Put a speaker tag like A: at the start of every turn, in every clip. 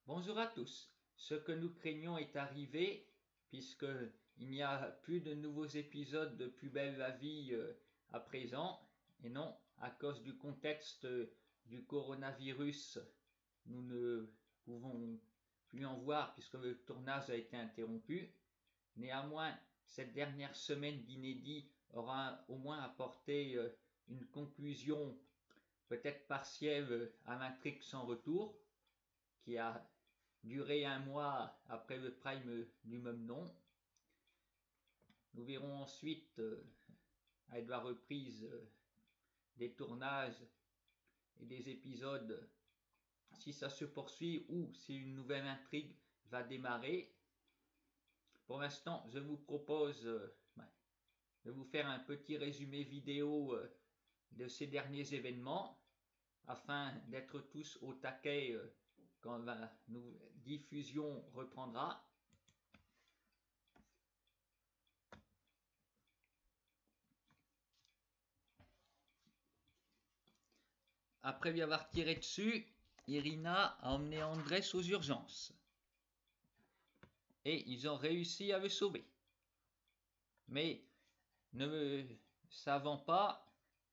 A: Bonjour à tous. Ce que nous craignons est arrivé, puisqu'il n'y a plus de nouveaux épisodes de Plus belle la vie à présent, et non, à cause du contexte du coronavirus, nous ne pouvons plus en voir puisque le tournage a été interrompu. Néanmoins, cette dernière semaine d'inédit aura au moins apporté une conclusion peut-être partielle à l'intrigue sans retour, qui a duré un mois après le prime du même nom. Nous verrons ensuite, avec la reprise des tournages et des épisodes, si ça se poursuit ou si une nouvelle intrigue va démarrer. Pour l'instant, je vous propose de vous faire un petit résumé vidéo de ces derniers événements afin d'être tous au taquet quand la diffusion reprendra. Après lui avoir tiré dessus, Irina a emmené Andrés aux urgences. Et ils ont réussi à le sauver. Mais ne le savant pas,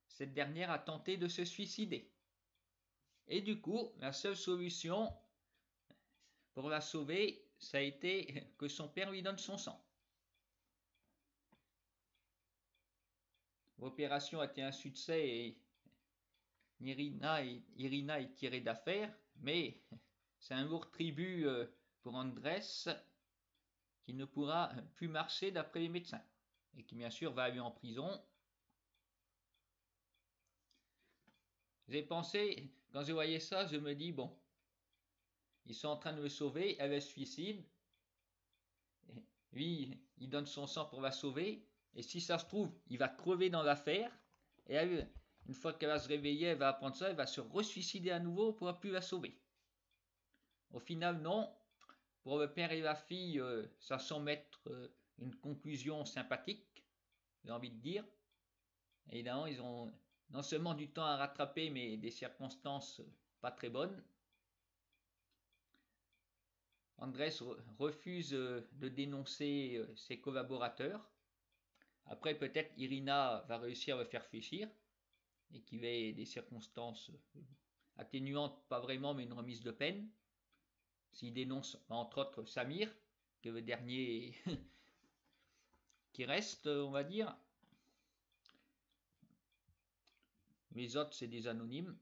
A: cette dernière a tenté de se suicider. Et du coup, la seule solution pour la sauver, ça a été que son père lui donne son sang. L'opération a été un succès et Irina est tirée d'affaire, mais c'est un lourd tribut pour Andrés qui ne pourra plus marcher d'après les médecins et qui bien sûr va aller en prison. J'ai pensé, quand je voyais ça, je me dis, bon, ils sont en train de le sauver, elle se suicide, lui, il donne son sang pour la sauver, et si ça se trouve, il va crever dans l'affaire, et elle, une fois qu'elle va se réveiller, elle va apprendre ça, elle va se resuicider à nouveau, on ne pourra plus la sauver. Au final, non. Pour le père et la fille, ça semble être une conclusion sympathique, j'ai envie de dire. Évidemment, ils ont non seulement du temps à rattraper, mais des circonstances pas très bonnes. Andrés refuse de dénoncer ses collaborateurs. Après, peut-être Irina va réussir à le faire fléchir et qu'il ait des circonstances atténuantes, pas vraiment, mais une remise de peine. S'il dénonce entre autres Samir, qui est le dernier qui reste, on va dire. Les autres, c'est des anonymes.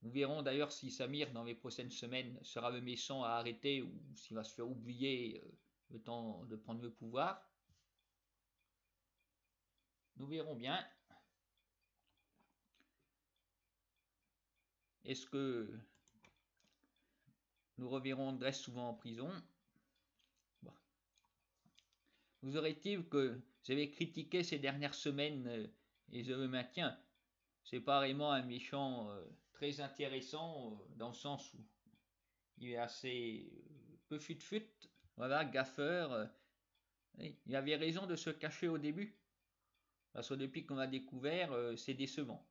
A: Nous verrons d'ailleurs si Samir, dans les prochaines semaines, sera le méchant à arrêter ou s'il va se faire oublier le temps de prendre le pouvoir. Nous verrons bien. Est-ce que nous reverrons Andrés souvent en prison? Bon. Vous aurait-il que j'avais critiqué ces dernières semaines et je le maintiens? C'est pas vraiment un méchant très intéressant dans le sens où il est assez peu fut-fut. Voilà, gaffeur. Il avait raison de se cacher au début. Parce que depuis qu'on l'a découvert, c'est décevant.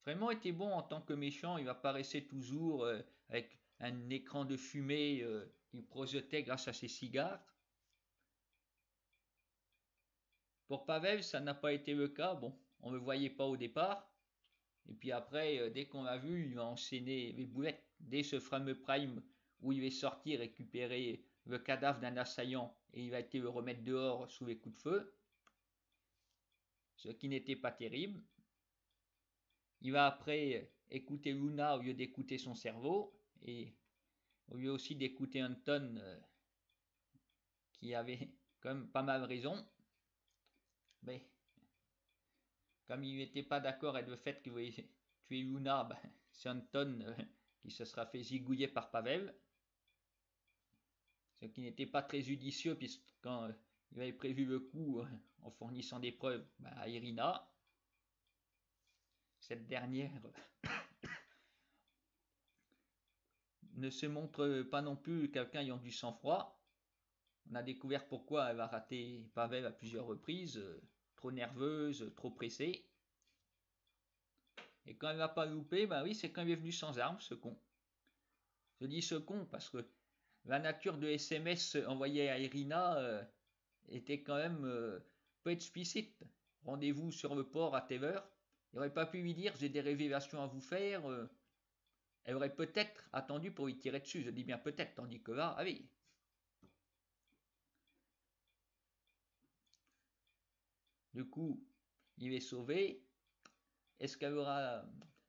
A: Vraiment était bon en tant que méchant, il apparaissait toujours avec un écran de fumée qu'il projetait grâce à ses cigares. Pour Pavel, ça n'a pas été le cas. Bon, on ne le voyait pas au départ. Et puis après, dès qu'on l'a vu, il a enchaîné les boulettes. Dès ce fameux prime où il est sorti récupérer le cadavre d'un assaillant et il a été le remettre dehors sous les coups de feu. Ce qui n'était pas terrible. Il va après écouter Luna au lieu d'écouter son cerveau et au lieu aussi d'écouter Anton qui avait quand même pas mal raison. Mais comme il n'était pas d'accord avec le fait qu'il voulait tuer Luna, c'est Anton qui se sera fait zigouiller par Pavel. Ce qui n'était pas très judicieux puisque quand il avait prévu le coup en fournissant des preuves à Irina, cette dernière ne se montre pas non plus quelqu'un ayant du sang-froid. On a découvert pourquoi elle a raté Pavel à plusieurs reprises, trop nerveuse, trop pressée. Et quand elle n'a pas loupé, ben oui, c'est quand il est venu sans armes, ce con. Je dis ce con parce que la nature de SMS envoyé à Irina était quand même peu explicite. Rendez-vous sur le port à telle heure. Il n'aurait pas pu lui dire j'ai des révélations à vous faire. Elle aurait peut-être attendu pour lui tirer dessus. Je dis bien peut-être, tandis que là, allez. Du coup, il est sauvé. Est-ce qu'elle aura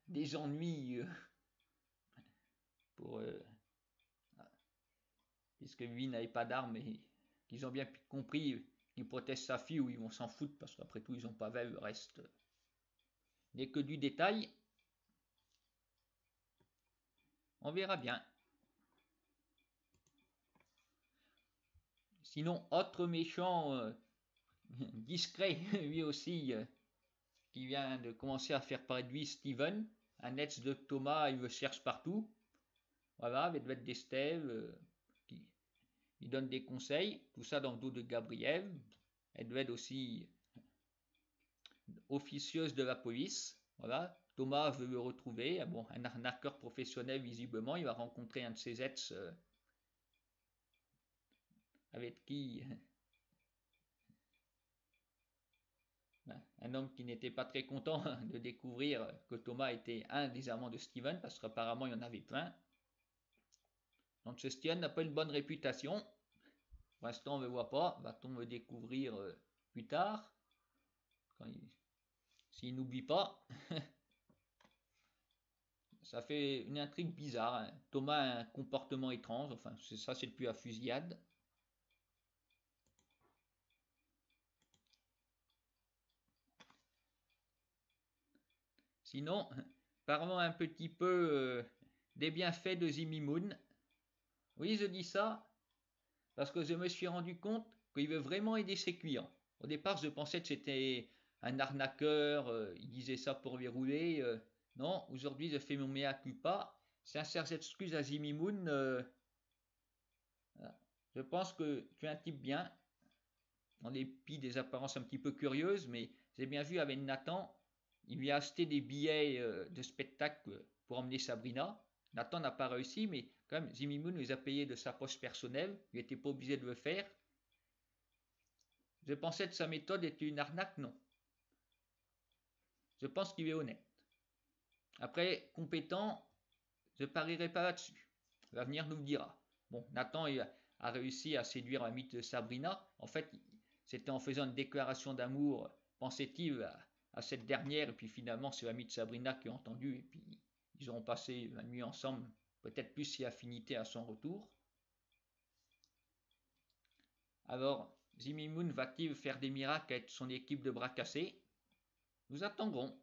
A: des ennuis pour puisque lui n'avait pas d'armes et qu'ils ont bien compris qu'ils protègent sa fille ou ils vont s'en foutre parce qu'après tout ils n'ont pas vu le reste n'est que du détail. On verra bien. Sinon, autre méchant discret, lui aussi, qui vient de commencer à faire paraître lui, Steven, un ex de Thomas, il le cherche partout. Voilà, avec d'Estève, qui il donne des conseils, tout ça dans le dos de Gabriel. Elle doit être aussi officieuse de la police. Voilà, Thomas veut le retrouver. Bon, un arnaqueur professionnel visiblement, il va rencontrer un de ses ex avec qui un homme qui n'était pas très content de découvrir que Thomas était un des amants de Steven, parce qu'apparemment il y en avait plein. Donc ce Steven n'a pas une bonne réputation. Pour l'instant on ne le voit pas, va-t-on le découvrir plus tard, s'il n'oublie pas. Ça fait une intrigue bizarre, hein. Thomas a un comportement étrange, enfin ça c'est plus à fusillade. Sinon, parlons un petit peu des bienfaits de Zimimoun. Oui, je dis ça parce que je me suis rendu compte qu'il veut vraiment aider ses clients. Au départ, je pensais que c'était un arnaqueur, il disait ça pour verrouiller. Non, aujourd'hui, je fais mon mea culpa. Sincères excuses à Zimimoun. Je pense que tu es un type bien, en dépit des apparences un petit peu curieuses, mais j'ai bien vu avec Nathan, il lui a acheté des billets de spectacle pour emmener Sabrina. Nathan n'a pas réussi, mais quand même, Zimimoun les a payés de sa poche personnelle, il n'était pas obligé de le faire. Je pensais que sa méthode était une arnaque, non. Je pense qu'il est honnête. Après, compétent, je ne parierai pas là-dessus. L'avenir nous le dira. Bon, Nathan a réussi à séduire la mythe de Sabrina. En fait, c'était en faisant une déclaration d'amour, pensait-il, à cette dernière, et puis finalement, c'est la mythe de Sabrina qui a entendu, et puis ils auront passé la nuit ensemble, peut-être plus si affinité à son retour. Alors, Zimimoun va-t-il faire des miracles avec son équipe de bras cassés? Nous attendrons.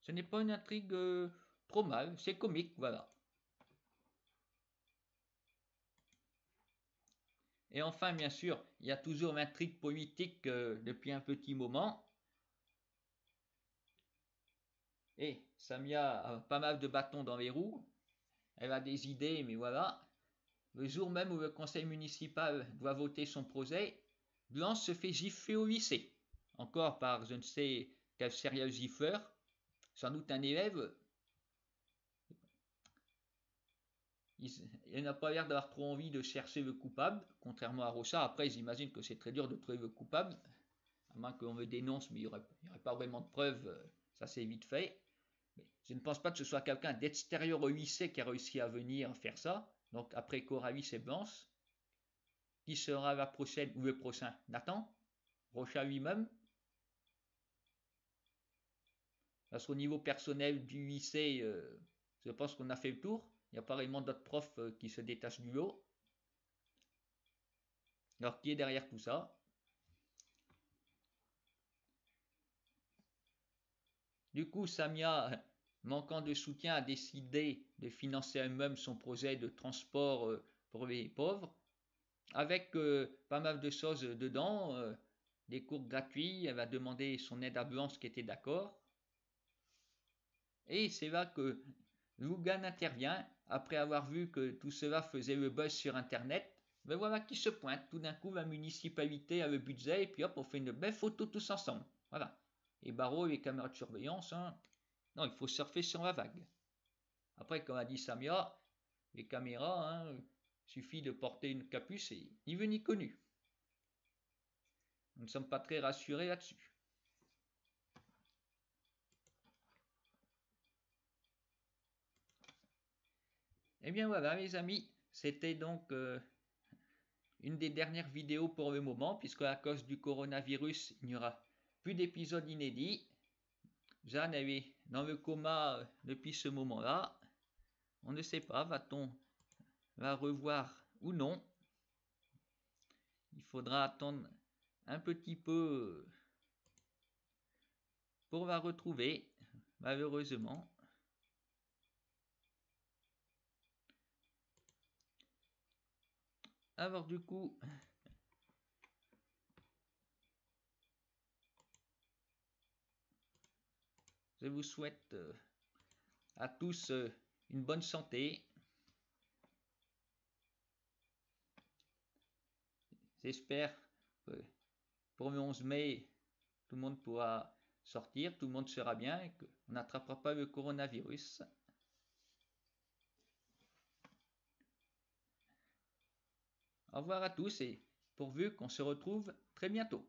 A: Ce n'est pas une intrigue trop mal, c'est comique, voilà. Et enfin, bien sûr, il y a toujours l'intrigue politique depuis un petit moment. Et Samia a pas mal de bâtons dans les roues. Elle a des idées, mais voilà. Le jour même où le conseil municipal doit voter son projet, Blanche se fait gifler au lycée. Encore par je ne sais quel serial gifleur. Sans doute un élève. Il n'a pas l'air d'avoir trop envie de chercher le coupable, contrairement à Rocha. Après, j'imagine que c'est très dur de trouver le coupable, à moins qu'on me dénonce, mais il n'y aurait pas vraiment de preuves, ça c'est vite fait. Mais je ne pense pas que ce soit quelqu'un d'extérieur au lycée qui a réussi à venir faire ça. Donc après Coralie, c'est Blanche. Qui sera la prochaine ou le prochain? Nathan? Rocha lui-même? Parce qu'au niveau personnel du lycée, je pense qu'on a fait le tour. Il y a pas vraiment d'autres profs qui se détachent du lot. Alors qui est derrière tout ça? Du coup, Samia, manquant de soutien, a décidé de financer elle-même son projet de transport pour les pauvres, avec pas mal de choses dedans, des cours gratuits. Elle va demander son aide à Blanche qui était d'accord. Et c'est là que Lougan intervient, après avoir vu que tout cela faisait le buzz sur Internet. Ben voilà qui se pointe. Tout d'un coup, la municipalité a le budget, et puis hop, on fait une belle photo tous ensemble. Voilà. Et Barreau et les caméras de surveillance, hein, Non, il faut surfer sur la vague. Après, comme a dit Samia, les caméras, suffit de porter une capuce et ni vu ni connu. Nous ne sommes pas très rassurés là-dessus. Eh bien voilà les amis, c'était donc une des dernières vidéos pour le moment, puisque à cause du coronavirus, il n'y aura plus d'épisodes inédits. Jeanne est dans le coma depuis ce moment-là. On ne sait pas, va-t-on la revoir ou non? Il faudra attendre un petit peu pour la retrouver, malheureusement. Alors du coup, je vous souhaite à tous une bonne santé. J'espère que pour le 11 mai, tout le monde pourra sortir, tout le monde sera bien et qu'on n'attrapera pas le coronavirus. Au revoir à tous et pourvu qu'on se retrouve très bientôt.